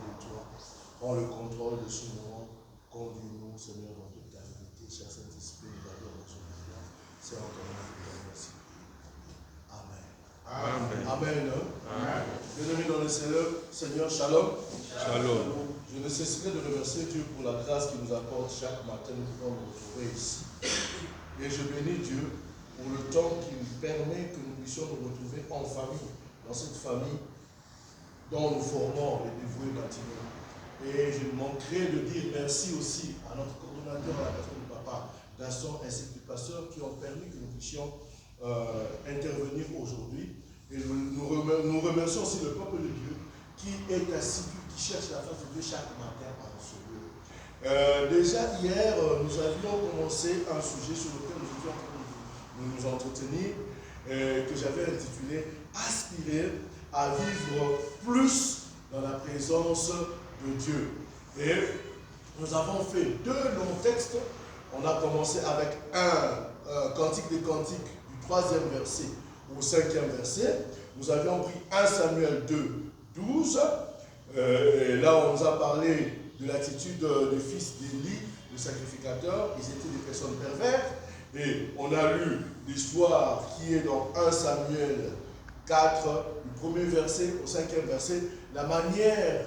de toi. Prends le contrôle de ce moment. Conduis-nous, Seigneur, dans toute ta vérité. Cher Saint-Esprit, nous avons besoin de toi. C'est en ton nom que nous te remercions. Amen. Amen. Amen. Bienvenue dans le Seigneur, shalom. Shalom. Je ne cesserai de remercier Dieu pour la grâce qu'il nous accorde chaque matin. Nous pouvons nous retrouver ici. Et je bénis Dieu pour le temps qui nous permet que nous puissions nous retrouver en famille, dans cette famille dont nous formons les dévoués bâtiments. Et je ne manquerai de dire merci aussi à notre coordonnateur, à la personne du papa Gaston, ainsi que du pasteur, qui ont permis que nous puissions intervenir aujourd'hui. Et nous remercions aussi le peuple de Dieu qui est assidu, qui cherche la face de Dieu chaque matin en ce lieu. Déjà hier, nous avions commencé un sujet sur lequel nous étions en train de nous entretenir, que j'avais intitulé « Aspirer à vivre plus dans la présence de Dieu ». Et nous avons fait 2 longs textes. On a commencé avec un Cantique des Cantiques du 3e verset au 5e verset. Nous avions pris 1 Samuel 2, 12. Et là, on nous a parlé de l'attitude des fils d'Élie, le sacrificateur. Ils étaient des personnes perverses. Et on a lu l'histoire qui est dans 1 Samuel 4, du 1er verset au 5e verset, la manière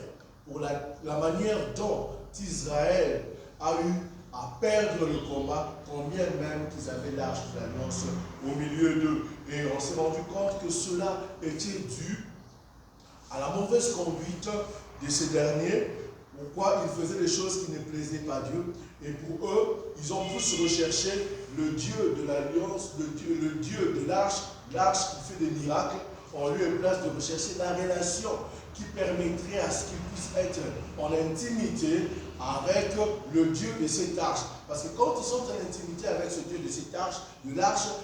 dont Israël a eu à perdre le combat, combien même qu'ils avaient l'arche de l'alliance au milieu d'eux. Et on s'est rendu compte que cela était dû à la mauvaise conduite de ces derniers, pourquoi ils faisaient des choses qui ne plaisaient pas à Dieu. Et pour eux, ils ont tous recherché le Dieu de l'alliance, le Dieu de l'arche qui fait des miracles, en lieu et place de rechercher la relation qui permettrait à ce qu'ils puissent être en intimité avec le Dieu de cette arche. Parce que quand ils sont en intimité avec ce Dieu de cette arche,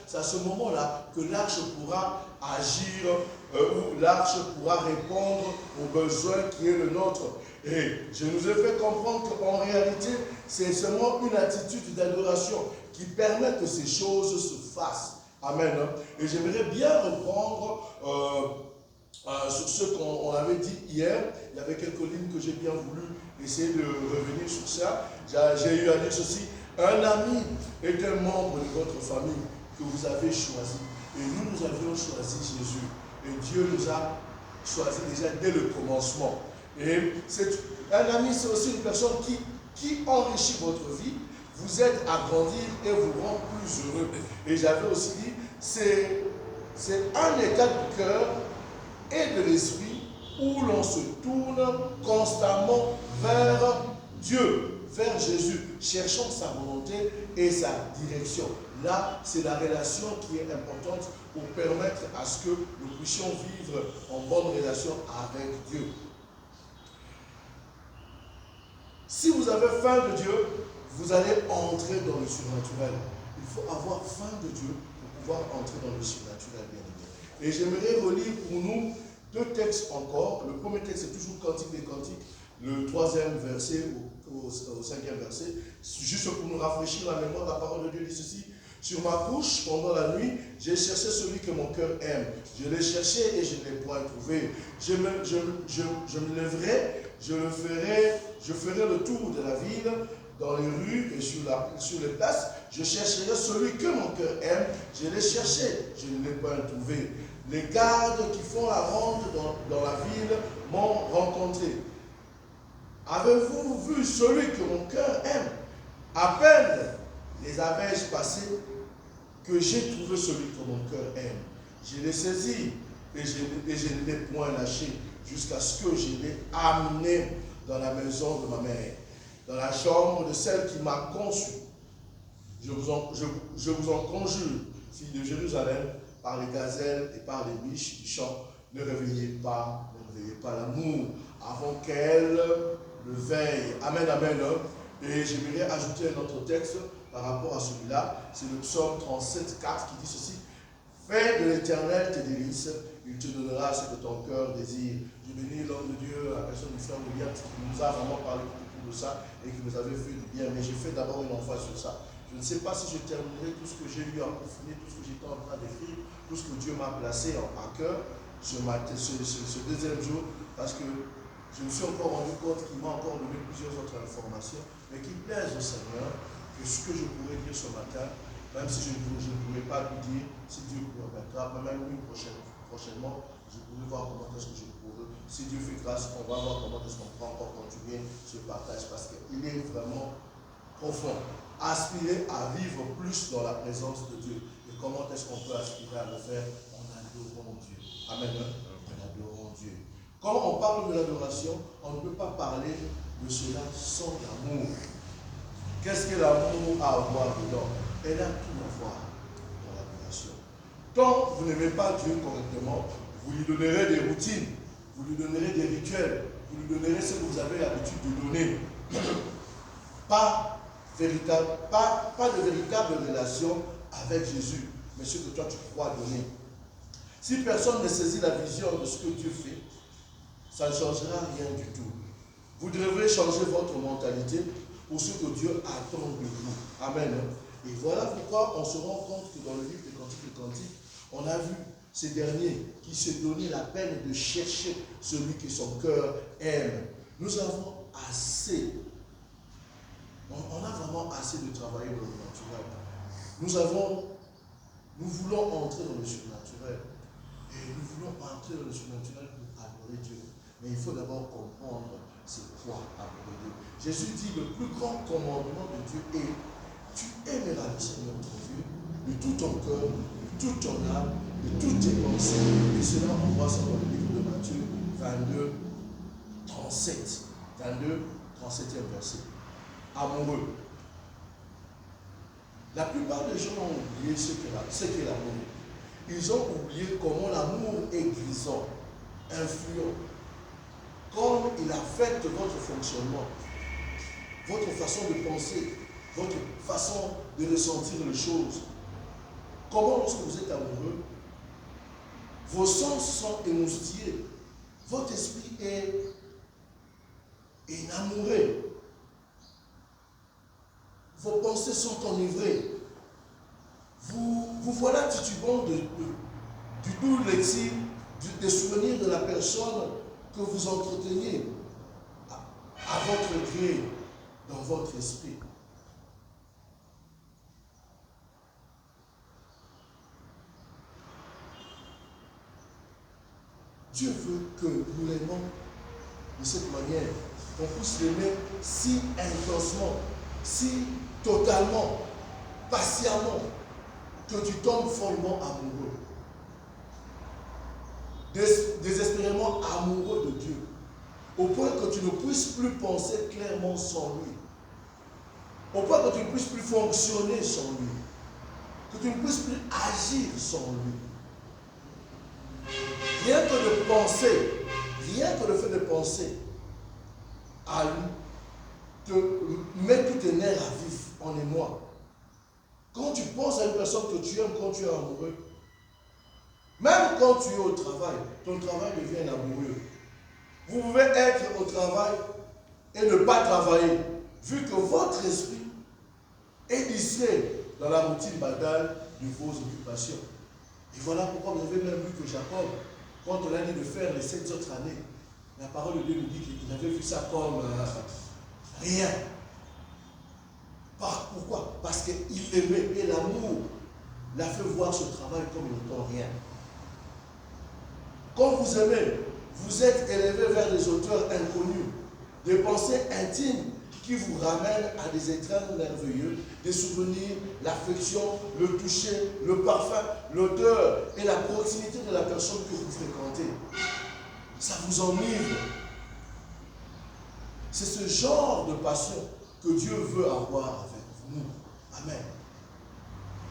c'est à ce moment-là que l'arche pourra agir, ou l'arche pourra répondre aux besoins qui est le nôtre. Et je nous ai fait comprendre qu'en réalité, c'est seulement une attitude d'adoration qui permet que ces choses se fassent. Amen. Et j'aimerais bien reprendre sur ce qu'on avait dit hier. Il y avait quelques lignes que j'ai bien voulu essayer de revenir sur ça. J'ai eu à dire ceci. Un ami est un membre de votre famille que vous avez choisi. Et nous avions choisi Jésus. Et Dieu nous a choisi déjà dès le commencement. Et un ami, c'est aussi une personne qui enrichit votre vie, vous aide à grandir et vous rend plus heureux. Et j'avais aussi dit, c'est un état du cœur et de l'esprit où l'on se tourne constamment vers Dieu, vers Jésus, cherchant sa volonté et sa direction. Là, c'est la relation qui est importante pour permettre à ce que nous puissions vivre en bonne relation avec Dieu. Si vous avez faim de Dieu, vous allez entrer dans le surnaturel. Il faut avoir faim de Dieu pour pouvoir entrer dans le surnaturel, bien évidemment. Et j'aimerais relire pour nous 2 textes encore. Le premier texte, c'est toujours Cantique des Cantiques, le 3e verset au 5e verset. Juste pour nous rafraîchir la mémoire, la parole de Dieu dit ceci. Sur ma couche, pendant la nuit, j'ai cherché celui que mon cœur aime. Je l'ai cherché et je ne l'ai point trouvé. Je me lèverai, je ferai le tour de la ville, dans les rues et sur les places. Je chercherai celui que mon cœur aime. Je l'ai cherché, je ne l'ai point trouvé. Les gardes qui font la ronde dans la ville m'ont rencontré. Avez-vous vu celui que mon cœur aime? À peine les avais-je passés que j'ai trouvé celui que mon cœur aime. Je l'ai saisi et je ne l'ai point lâché jusqu'à ce que je l'ai amené dans la maison de ma mère, dans la chambre de celle qui m'a conçu. Je vous en conjure, filles de Jérusalem, par les gazelles et par les biches du champ, ne réveillez pas l'amour avant qu'elle le veille. Amen, amen. Et j'aimerais ajouter un autre texte par rapport à celui-là. C'est le psaume 37, 4 qui dit ceci. Fais de l'Éternel tes délices, il te donnera ce que ton cœur désire. Je bénis l'homme de Dieu, la personne du frère William, qui nous a vraiment parlé de ça et qui nous avait fait du bien. Mais j'ai fait d'abord une emphase sur ça. Je ne sais pas si je terminerai tout ce que j'ai eu à peaufiner, tout ce que j'étais en train d'écrire, tout ce que Dieu m'a placé à cœur ce 2e jour, parce que je me suis encore rendu compte qu'il m'a encore donné plusieurs autres informations, mais qui plaisent au Seigneur, que ce que je pourrais dire ce matin, même si je ne pourrais pas lui dire, si Dieu le permettra, mais même prochainement, je pourrais voir comment est-ce que je pourrais. Si Dieu fait grâce, on va voir comment est-ce qu'on peut encore continuer ce partage, parce qu'il est vraiment profond. Aspirer à vivre plus dans la présence de Dieu. Et comment est-ce qu'on peut aspirer à le faire? En adorant Dieu. Amen. En adorant Dieu. Quand on parle de l'adoration, on ne peut pas parler de cela sans l'amour. Qu'est-ce que l'amour a à voir dedans? Elle a tout à voir dans l'adoration. Tant vous n'aimez pas Dieu correctement, vous lui donnerez des routines, vous lui donnerez des rituels, vous lui donnerez ce que vous avez l'habitude de donner. Pas de véritable relation avec Jésus, mais ce que toi tu crois donner. Si personne ne saisit la vision de ce que Dieu fait, ça ne changera rien du tout. Vous devrez changer votre mentalité pour ce que Dieu attend de vous. Amen. Et voilà pourquoi on se rend compte que dans le livre des Cantiques, on a vu ces derniers qui se donnaient la peine de chercher celui que son cœur aime. Nous avons assez. On a vraiment assez de travailler dans le naturel. Nous voulons entrer dans le surnaturel. Et nous voulons entrer dans le surnaturel pour adorer Dieu. Mais il faut d'abord comprendre c'est quoi adorer Dieu. Jésus dit le plus grand commandement de Dieu est tu aimeras le Seigneur ton Dieu de tout ton cœur, de toute ton âme, de toutes tes pensées. Et cela, on voit ça dans le livre de Matthieu 22, 37. 22, 37e verset. Amoureux. La plupart des gens ont oublié ce qu'est l'amour. Ils ont oublié comment l'amour est grisant, influent. Comme il affecte votre fonctionnement, votre façon de penser, votre façon de ressentir les choses. Comment lorsque vous êtes amoureux, vos sens sont émoustillés, votre esprit est enamouré, vos pensées sont enivrées. Vous voilà titubant du doux lexique, des souvenirs de la personne que vous entreteniez à votre gré, dans votre esprit. Dieu veut que nous l'aimons de cette manière, qu'on puisse l'aimer si intensement, si totalement, patiemment, que tu tombes follement amoureux. Désespérément amoureux de Dieu, au point que tu ne puisses plus penser clairement sans lui, au point que tu ne puisses plus fonctionner sans lui, que tu ne puisses plus agir sans lui. Rien que de penser, rien que le fait de penser à lui, te met tous tes nerfs à vif en émoi. Quand tu penses à une personne que tu aimes, quand tu es amoureux, même quand tu es au travail, ton travail devient amoureux. Vous pouvez être au travail et ne pas travailler, vu que votre esprit est distrait dans la routine banale de vos occupations. Et voilà pourquoi vous avez même vu que Jacob, quand on a dit de faire les 7 autres années, la parole de Dieu nous dit qu'il avait vu ça comme rien. Pourquoi? Parce qu'il aimait et l'amour l'a fait voir ce travail comme n'étant rien. Quand vous aimez, vous êtes élevé vers des auteurs inconnus, des pensées intimes qui vous ramènent à des étreintes merveilleux, des souvenirs, l'affection, le toucher, le parfum, l'odeur et la proximité de la personne que vous fréquentez. Ça vous enivre. C'est ce genre de passion que Dieu veut avoir avec nous. Amen.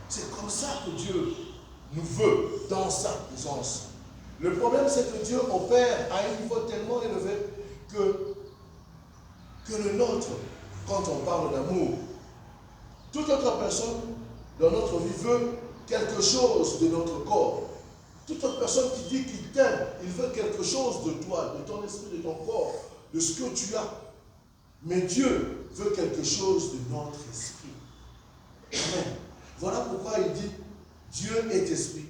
C'est comme ça que Dieu nous veut dans sa présence. Le problème, c'est que Dieu opère à un niveau tellement élevé que le nôtre, quand on parle d'amour, toute autre personne dans notre vie veut quelque chose de notre corps. Toute autre personne qui dit qu'il t'aime, il veut quelque chose de toi, de ton esprit, de ton corps, de ce que tu as. Mais Dieu veut quelque chose de notre esprit. Amen. Voilà pourquoi il dit, Dieu est esprit.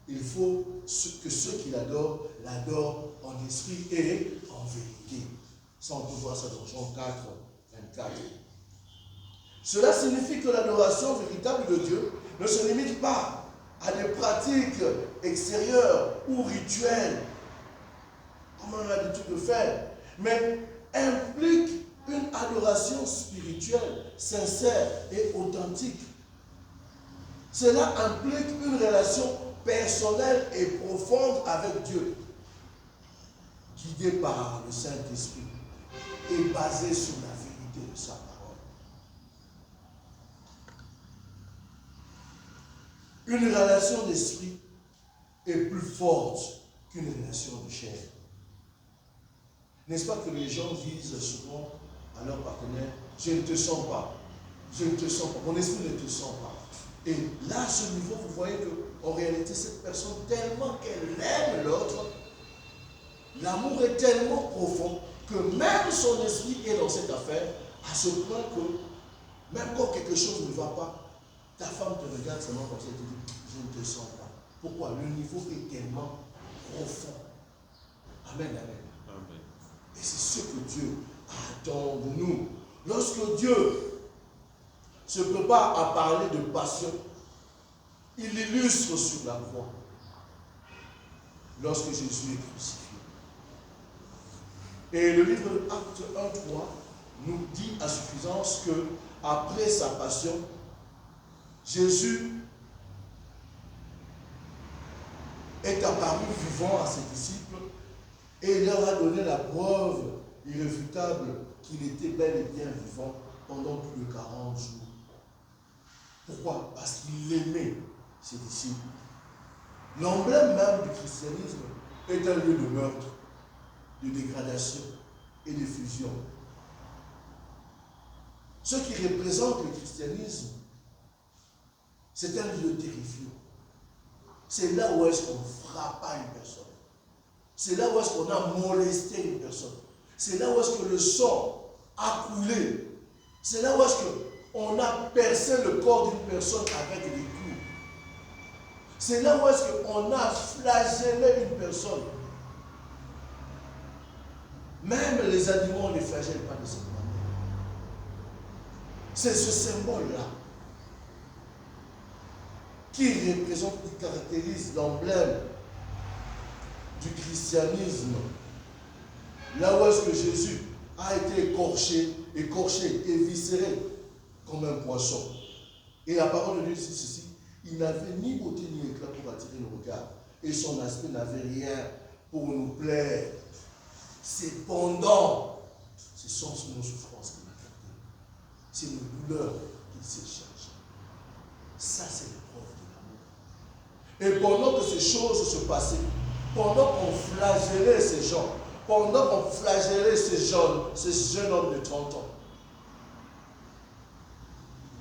Il faut que ceux qui l'adorent, l'adorent en esprit et en vérité. Ça, on peut voir ça dans Jean 4, 24. Cela signifie que l'adoration véritable de Dieu ne se limite pas à des pratiques extérieures ou rituelles, comme on a l'habitude de faire, mais implique une adoration spirituelle, sincère et authentique. Cela implique une relation personnelle et profonde avec Dieu, guidée par le Saint-Esprit et basée sur la vérité de sa parole. Une relation d'esprit est plus forte qu'une relation de chair. N'est-ce pas que les gens disent souvent à leur partenaire, je ne te sens pas, je ne te sens pas, mon esprit ne te sent pas. Et là, à ce niveau, vous voyez qu'en réalité, cette personne, tellement qu'elle aime l'autre, l'amour est tellement profond que même son esprit est dans cette affaire, à ce point que même quand quelque chose ne va pas, ta femme te regarde seulement comme ça et te dit, je ne te sens pas. Pourquoi? Le niveau est tellement profond. Amen, amen. Amen. Et c'est ce que Dieu attend de nous. Lorsque Dieu se prépare à parler de passion, il l'illustre sur la croix. Lorsque Jésus est crucifié. Et le livre de Actes 1:3 nous dit à suffisance que après sa passion, Jésus est apparu vivant à ses disciples et il leur a donné la preuve irréfutable qu'il était bel et bien vivant pendant plus de 40 jours. Pourquoi? Parce qu'il aimait ses disciples. L'emblème même du christianisme est un lieu de meurtre, de dégradation et de fusion. Ce qui représente le christianisme, c'est un lieu terrifiant. C'est là où est-ce qu'on frappe une personne. C'est là où est-ce qu'on a molesté une personne. C'est là où est-ce que le sang a coulé. C'est là où est-ce qu'on a percé le corps d'une personne avec des coups. C'est là où est-ce qu'on a flagellé une personne. Même les animaux ne les flagellent pas de cette manière. C'est ce symbole-là qui représente, qui caractérise l'emblème du christianisme. Là où est-ce que Jésus a été écorché, éviscéré comme un poisson. Et la parole de Dieu dit ceci, il n'avait ni beauté ni éclat pour attirer le regard. Et son aspect n'avait rien pour nous plaire. Cependant, ce sont nos souffrances qui l'ont porté. C'est nos douleurs qu'il s'est chargé. Ça, c'est l'épreuve de l'amour. Et pendant que ces choses se passaient, pendant qu'on flagellait ces gens, pendant qu'on flagellait ces jeunes hommes de 30 ans,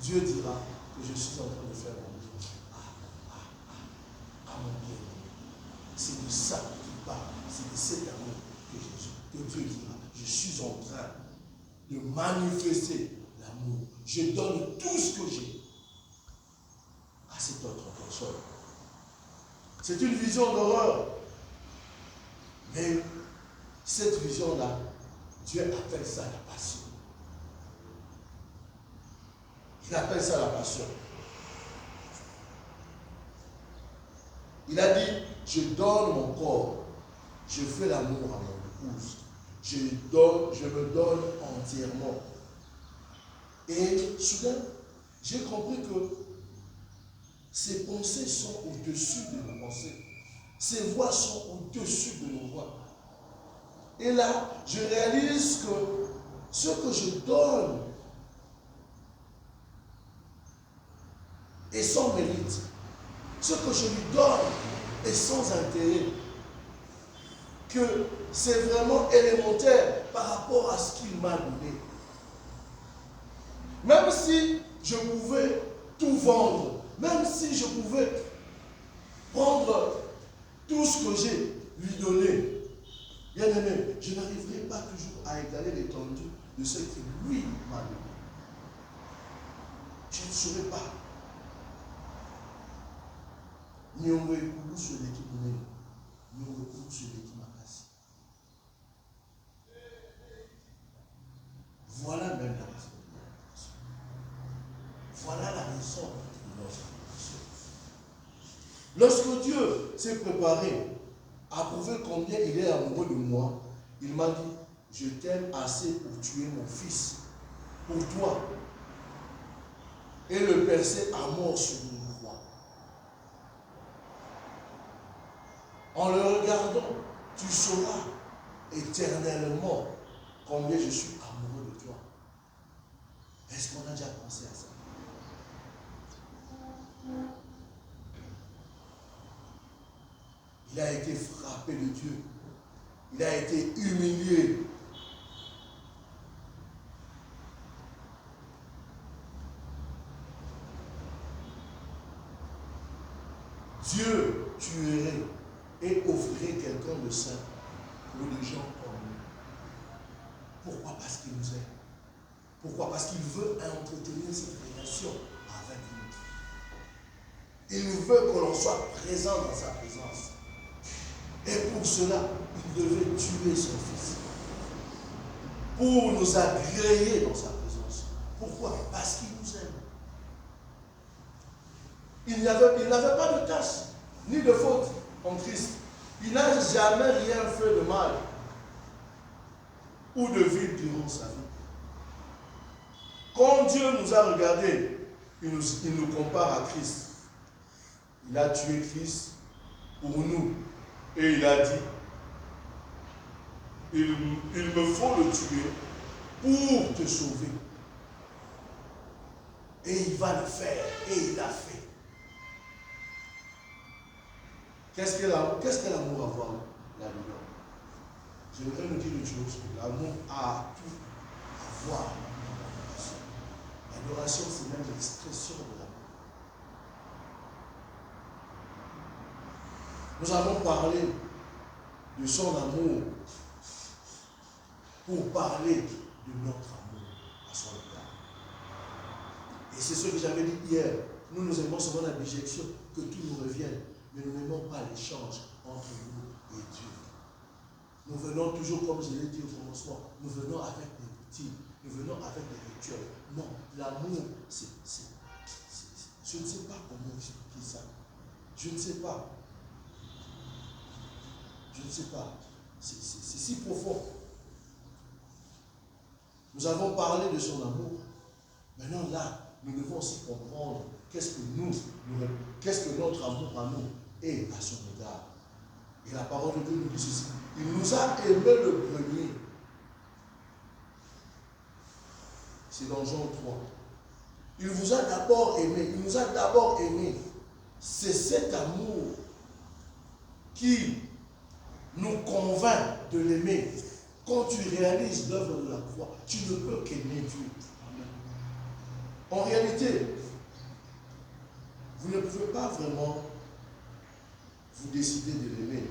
Dieu dira que je suis en train de faire mon bien. Mon bien. C'est de ça qu'il parle. C'est de cet amour que Dieu dira. Je suis en train de manifester l'amour. Je donne tout ce que j'ai à cette autre personne. C'est une vision d'horreur. Mais cette vision-là, Dieu appelle ça la passion. Il appelle ça la passion. Il a dit, je donne mon corps, je fais l'amour à mon épouse, je me donne entièrement. Et soudain, j'ai compris que ses pensées sont au-dessus de nos pensées. Ses voix sont au-dessus de nos voix. Et là, je réalise que ce que je donne est sans mérite. Ce que je lui donne est sans intérêt. Que c'est vraiment élémentaire par rapport à ce qu'il m'a donné. Même si je pouvais tout vendre, même si je pouvais prendre tout ce que j'ai, lui donner, bien aimé, je n'arriverai pas toujours à égaler l'étendue de ce que lui m'a donné. Je ne saurais pas. Ni on veut sur l'équipe ni on veut sur l'équipe makasi. Voilà même la raison de l'adoration. Voilà la raison de notre adoration. Lorsque Dieu s'est préparé à prouver combien il est amoureux de moi, il m'a dit, je t'aime assez pour tuer mon fils, pour toi, et le percer à mort sur une croix. En le regardant, tu sauras éternellement combien je suis amoureux de toi. Est-ce qu'on a déjà pensé à ça? Il a été frappé de Dieu. Il a été humilié. Dieu tuerait et offrirait quelqu'un de saint pour les gens comme nous. Pourquoi? Parce qu'il nous aime. Pourquoi? Parce qu'il veut entretenir cette relation avec nous. Il veut que l'on soit présent dans sa présence. Et pour cela, il devait tuer son fils. Pour nous agréer dans sa présence. Pourquoi? Parce qu'il nous aime. Il n'avait pas de tâche, ni de faute en Christ. Il n'a jamais rien fait de mal ou de vil durant sa vie. Quand Dieu nous a regardés, il nous compare à Christ. Il a tué Christ pour nous. Et il a dit, il me faut le tuer pour te sauver. Et il va le faire. Et il l'a fait. Qu'est-ce que l'amour a à voir là-dedans? J'aimerais nous dire une chose. L'amour a tout à voir dans l'adoration. L'adoration, c'est même l'expression de l'amour. Nous avons parlé de son amour pour parler de notre amour à son égard. Et c'est ce que j'avais dit hier. Nous aimons souvent la déjection, que tout nous revienne. Mais nous n'aimons pas l'échange entre nous et Dieu. Nous venons toujours, comme je l'ai dit au commencement, nous venons avec des routines, nous venons avec des rituels. Non, l'amour, je ne sais pas comment expliquer ça. Je ne sais pas. Je ne sais pas. C'est si profond. Nous avons parlé de son amour. Maintenant, là, nous devons aussi comprendre qu'est-ce que notre amour à nous est à son égard. Et la parole de Dieu nous dit ceci. Il nous a aimé le premier. C'est dans Jean 3. Il vous a d'abord aimé. Il nous a d'abord aimé. C'est cet amour qui nous convainc de l'aimer. Quand tu réalises l'œuvre de la croix, tu ne peux qu'aimer Dieu. En réalité, vous ne pouvez pas vraiment vous décider de l'aimer.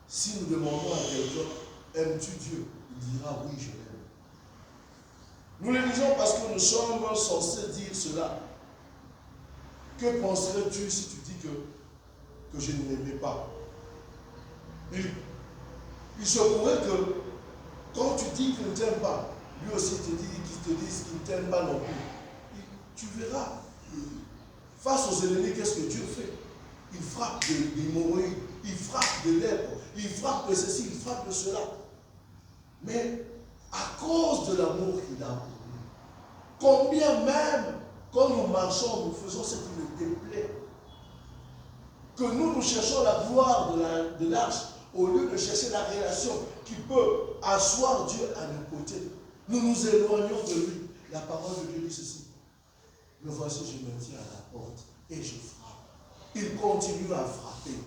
Si nous demandons à quelqu'un, aimes-tu Dieu? Il dira oui, je l'aime. Nous le disons parce que nous sommes censés dire cela. Que penserais-tu si tu dis que je ne l'aimais pas? Il se pourrait que quand tu dis qu'il ne t'aime pas, lui aussi qu'il te dise qu'il ne t'aime pas non plus. Tu verras. Face aux ennemis, qu'est-ce que Dieu fait? Il frappe d'hémorroïdes, il frappe de lèpre, il frappe de ceci, il frappe de cela. Mais à cause de l'amour qu'il a pour nous, combien même quand nous marchons, nous faisons ce qui nous déplaît, que nous cherchons la gloire de l'arche, au lieu de chercher la relation qui peut asseoir Dieu à nos côtés, nous nous éloignons de lui. La parole de Dieu dit ceci. Me voici, je me tiens à la porte et je frappe. Il continue à frapper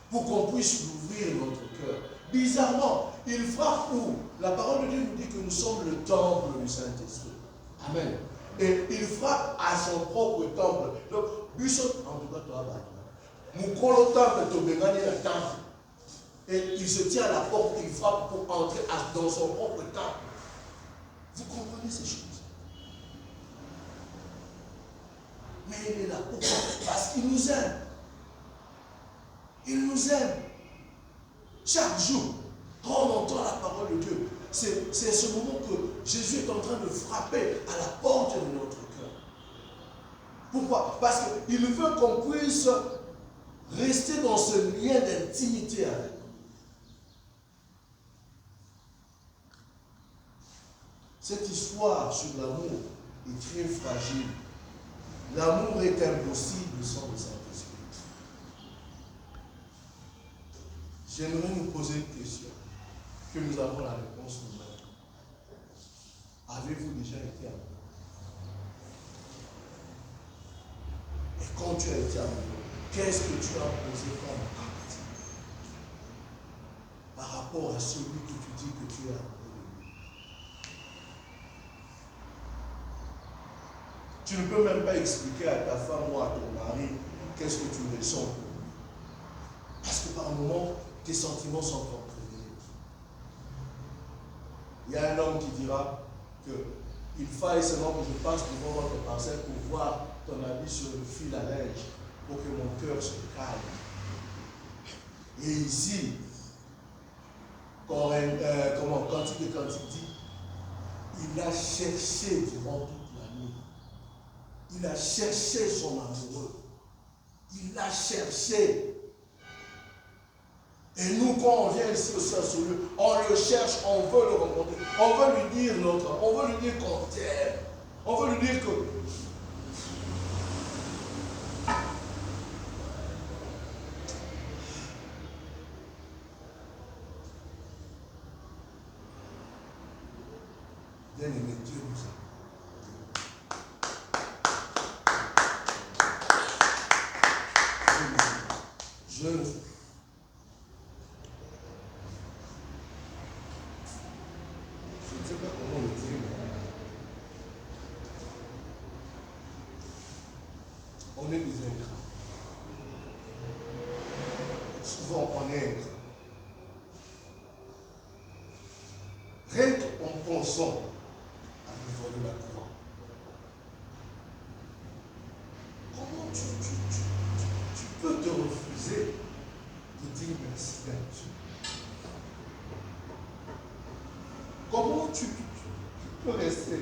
pour qu'on puisse ouvrir notre cœur. Bizarrement, il frappe où? La parole de Dieu nous dit que nous sommes le temple du Saint-Esprit. Amen. Et il frappe à son propre temple. Donc, Bishop, en tout cas, toi, Moukolo temple, Tobengani la temple. Et il se tient à la porte, il frappe pour entrer dans son propre temple. Vous comprenez ces choses? Mais il est là. Pourquoi? Parce qu'il nous aime. Il nous aime. Chaque jour, quand on entend la parole de Dieu, c'est ce moment frapper à la porte de notre cœur. Pourquoi? Parce qu'il veut qu'on puisse rester dans ce lien d'intimité avec nous. Cette histoire sur l'amour est très fragile. L'amour est impossible sans le Saint-Esprit. J'aimerais nous poser une question, que nous avons la réponse nous-mêmes. Avez-vous déjà été amoureux? Et quand tu as été amoureux, qu'est-ce que tu as posé comme acte par rapport à celui que tu dis que tu es amoureux de lui? Tu ne peux même pas expliquer à ta femme ou à ton mari qu'est-ce que tu ressens. Parce que par moments, tes sentiments sont comprimés. Il y a un homme qui dira qu'il faille seulement que je passe devant votre parcelle pour voir ton habit sur le fil à linge, pour que mon cœur se calme. Et ici, quand il dit, il a cherché durant toute la nuit. Il a cherché son amoureux. Il l'a cherché. Et nous, quand on vient ici aussi à ce lieu, on le cherche, on veut le rencontrer. On veut lui dire on veut lui dire qu'on t'aime. On veut lui dire que bien-aimé, Dieu nous aime. Je ne sais pas comment le dire. On est des ingrats. Souvent, on est ingrats. Rien qu'en pensant à l'effort de la croix. Comment tu peux te refuser de dire merci à Dieu? Comment tu peux rester?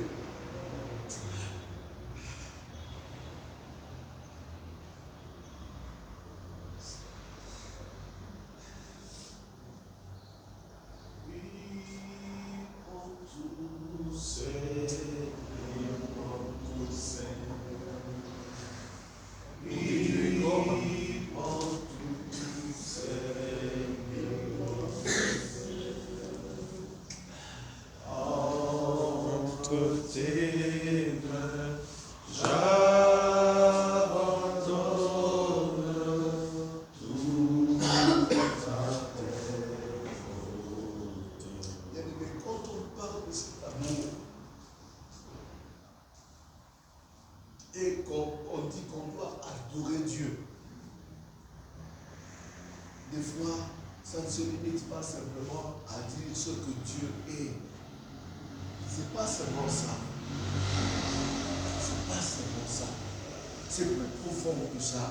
C'est plus profond que ça.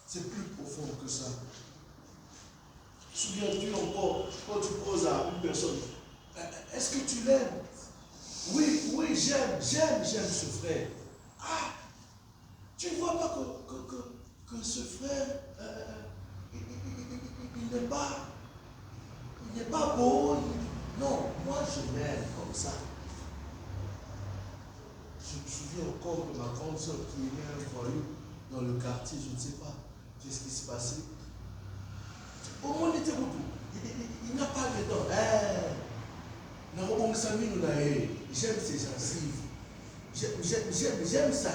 C'est plus profond que ça. Souviens-tu encore, quand tu poses à une personne, est-ce que tu l'aimes? Oui, j'aime ce frère. Ah, tu ne vois pas que ce frère, il n'est pas beau. Non, moi je l'aime comme ça. Je me souviens encore de ma grande soeur qui est née à un voyou dans le quartier, je ne sais pas qu'est-ce qui se passait. Au moins, il était beaucoup. Il n'a pas de dents. J'aime ses gencives. J'aime sa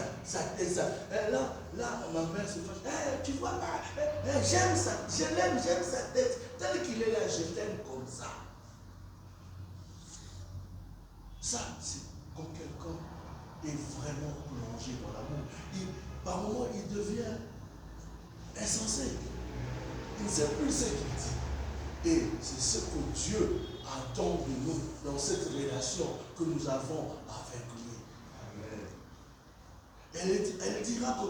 tête. Là, ma mère se fâche. Tu vois pas, j'aime ça. Je l'aime, j'aime sa tête. Tel qu'il est là, je l'aime comme ça. Ça, c'est quand quelqu'un est vraiment plongé dans l'amour. Par moments, il devient insensé. Il ne sait plus ce qu'il dit. Et c'est ce que Dieu attend de nous dans cette relation que nous avons avec lui. Amen. Elle dira que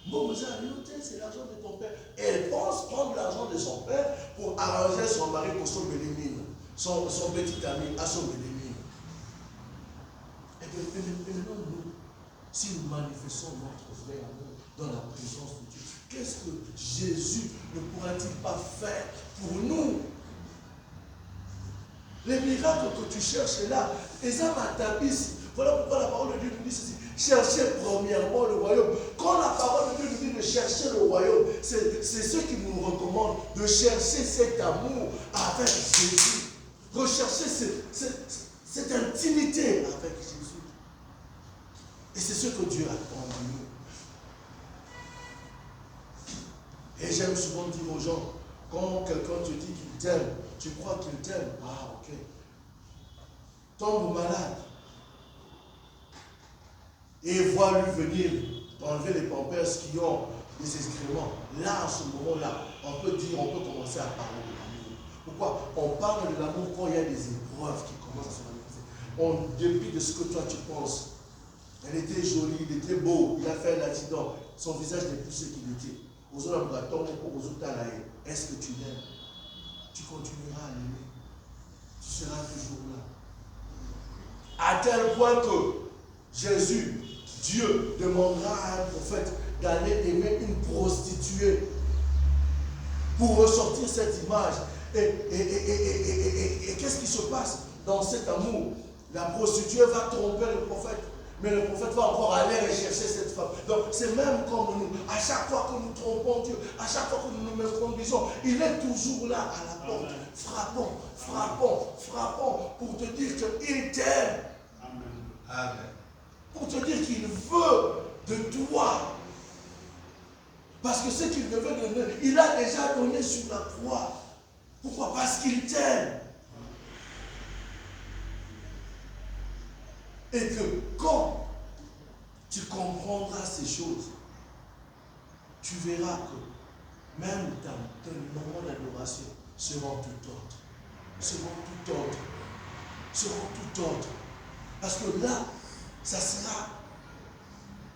Bon, c'est l'argent de ton père. Elle pense prendre l'argent de son père pour arranger son mari pour son bénémine, son petit ami à son bénémine. Et maintenant, nous, si nous manifestons notre vrai amour dans la présence de Dieu, qu'est-ce que Jésus ne pourra-t-il pas faire pour nous? Les miracles que tu cherches là, et ça m'atabisse. Voilà pourquoi la parole de Dieu nous dit ceci. Cherchez premièrement le royaume. Quand la parole de Dieu nous dit de chercher le royaume, c'est ce qui nous recommande de chercher cet amour avec Jésus. Rechercher cette intimité avec Jésus. Et c'est ce que Dieu attend de nous. Et j'aime souvent dire aux gens, quand quelqu'un te dit qu'il t'aime, tu crois qu'il t'aime. Ah, ok. Tombe malade. Et vois lui venir t'enlever les pampers qui ont des excréments. Là, à ce moment-là, on peut commencer à parler de l'amour. Pourquoi? On parle de l'amour quand il y a des épreuves qui commencent à se manifester. En dépit de ce que toi tu penses. Elle était jolie, il était beau, il a fait un accident. Son visage n'est plus ce qu'il était. Est-ce que tu l'aimes? Tu continueras à l'aimer. Tu seras toujours là. À tel point que Jésus, Dieu, demandera à un prophète d'aller aimer une prostituée pour ressortir cette image. Et qu'est-ce qui se passe dans cet amour? La prostituée va tromper le prophète. Mais le prophète va encore aller rechercher cette femme. Donc c'est même comme nous. À chaque fois que nous trompons Dieu, à chaque fois que nous nous méconnaissons, il est toujours là à la porte, frappant, pour te dire qu'il t'aime. Amen. Pour te dire qu'il veut de toi. Parce que ce qu'il devait donner, il a déjà donné sur la croix. Pourquoi? Parce qu'il t'aime. Et que quand tu comprendras ces choses, tu verras que même tes moments d'adoration seront tout autres. Parce que là, ça sera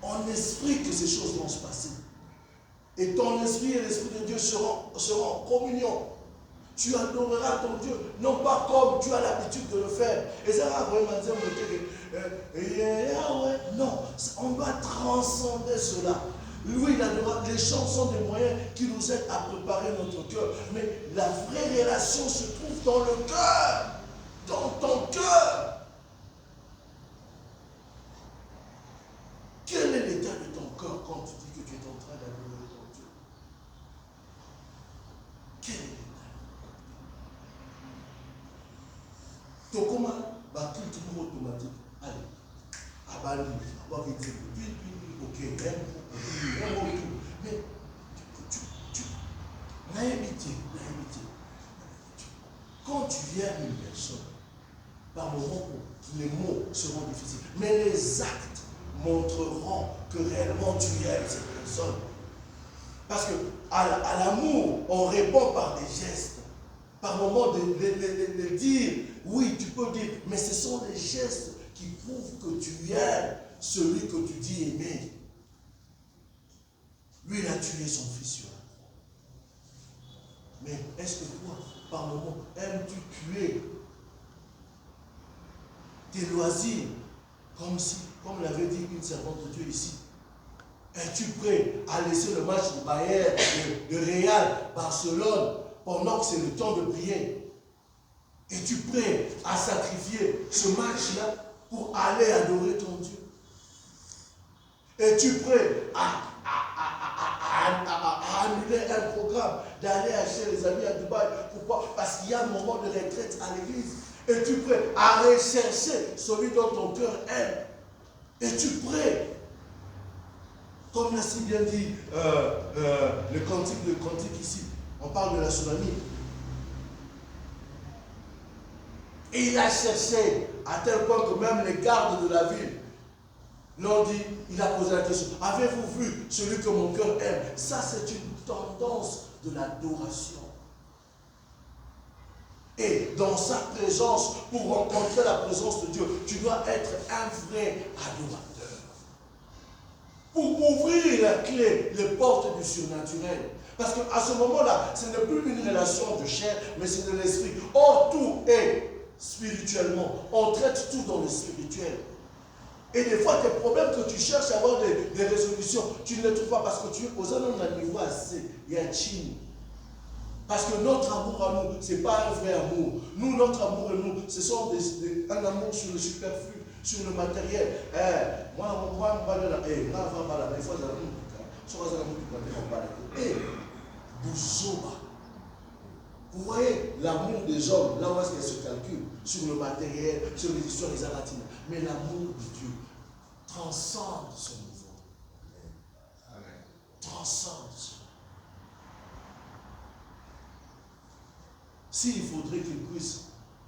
en esprit que ces choses vont se passer. Et ton esprit et l'esprit de Dieu seront en communion. Tu adoreras ton Dieu, non pas comme tu as l'habitude de le faire. Et ça va vraiment dire, non, on doit transcender cela. Oui, les chants sont des moyens qui nous aident à préparer notre cœur. Mais la vraie relation se trouve dans le cœur, dans ton cœur. Quel est l'état de ton cœur quand tu dis que tu es en train d'adorer ton Dieu? Quel est l'état? Comment battre le automatique? Allez, à Bali, ok, mais l'amitié. Quand tu aimes une personne, par moments, les mots seront difficiles, mais les actes montreront que réellement tu aimes cette personne. Parce que à l'amour, on répond par des gestes. Par moments de dire, oui, tu peux dire, mais ce sont des gestes qui prouvent que tu aimes celui que tu dis aimer. Lui, il a tué son fils sur la croix. Mais est-ce que toi, par moments, aimes-tu tuer tes loisirs, comme l'avait dit une servante de Dieu ici? Es-tu prêt à laisser le match de Bayern, de Real, Barcelone, pendant que c'est le temps de prier? Es-tu prêt à sacrifier ce match-là pour aller adorer ton Dieu? Es-tu prêt à annuler un programme, d'aller acheter les amis à Dubaï? Pourquoi? Parce qu'il y a un moment de retraite à l'église. Es-tu prêt à rechercher celui dont ton cœur aime? Es-tu prêt? Comme l'a si bien dit le cantique ici, on parle de la tsunami. Et il a cherché à tel point que même les gardes de la ville l'ont dit, il a posé la question, avez-vous vu celui que mon cœur aime? Ça, c'est une tendance de l'adoration. Et dans sa présence, pour rencontrer la présence de Dieu, tu dois être un vrai adorateur. pour ouvrir la clé, les portes du surnaturel. Parce qu'à ce moment-là, ce n'est plus une relation de chair, mais c'est de l'esprit. Or, tout est spirituellement. On traite tout dans le spirituel. Et des fois, tes problèmes que tu cherches à avoir des résolutions, tu ne les trouves pas parce que tu es posé dans un niveau assez. Il y a chine. Parce que notre amour à nous, ce n'est pas un vrai amour. Nous, notre amour à nous, ce sont un amour sur le superflu, sur le matériel. Vous voyez l'amour des hommes, là où est-ce qu'elle se calcule, sur le matériel, sur les histoires des amatines. Mais l'amour de Dieu transcende ce niveau. Amen. Transcende ce niveau. S'il faudrait qu'il puisse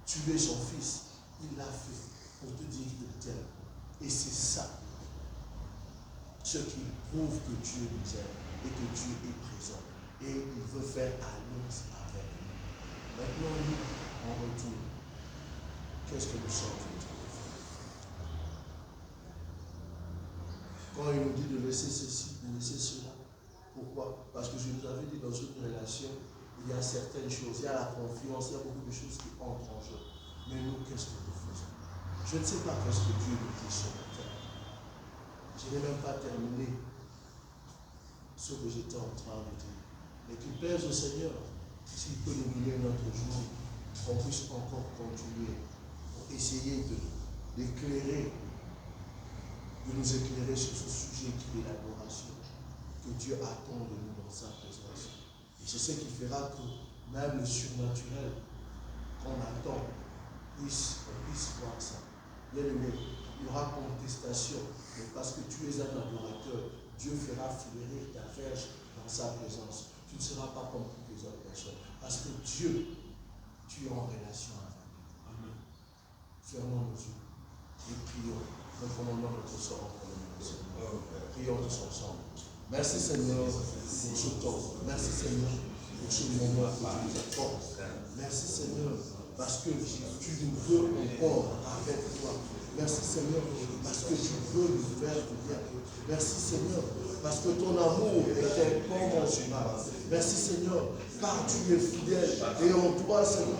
tuer son fils, il l'a fait pour te dire qu'il t'aime. Et c'est ça ce qui prouve que Dieu nous aime et que Dieu est présent. Et il veut faire alliance avec nous. Maintenant, nous, en retour, qu'est-ce que nous sommes en train de faire? Quand il nous dit de laisser ceci, de laisser cela, pourquoi? Parce que je nous avais dit dans une relation, il y a certaines choses, il y a la confiance, il y a beaucoup de choses qui entrent en jeu. Mais nous, qu'est-ce que nous faisons? Je ne sais pas qu'est-ce que Dieu nous dit sur la terre. Je n'ai même pas terminé ce que j'étais en train de dire. Mais qu'il pèse au Seigneur, s'il peut nous donner notre jour, qu'on puisse encore continuer pour essayer d'éclairer, de nous éclairer sur ce sujet qui est l'adoration, que Dieu attend de nous dans sa présence. Et c'est ce qui fera que même le surnaturel qu'on attend, on puisse voir ça. Bien aimé, il y aura contestation, mais parce que tu es un adorateur, Dieu fera fleurir ta verge dans sa présence. Tu ne seras pas comme toutes les autres personnes. Parce que Dieu, tu es en relation avec lui. Amen. Fermons nos yeux et prions. Nous prenons notre sort en premier. Prions tous ensemble. Merci Seigneur pour ce temps. Merci Seigneur pour ce moment que tu nous apportes. Merci Seigneur parce que tu nous veux encore avec toi. Merci Seigneur parce que tu veux nous faire du bien. Merci Seigneur parce que ton amour est incommensurable. Merci Seigneur car tu es fidèle et en toi Seigneur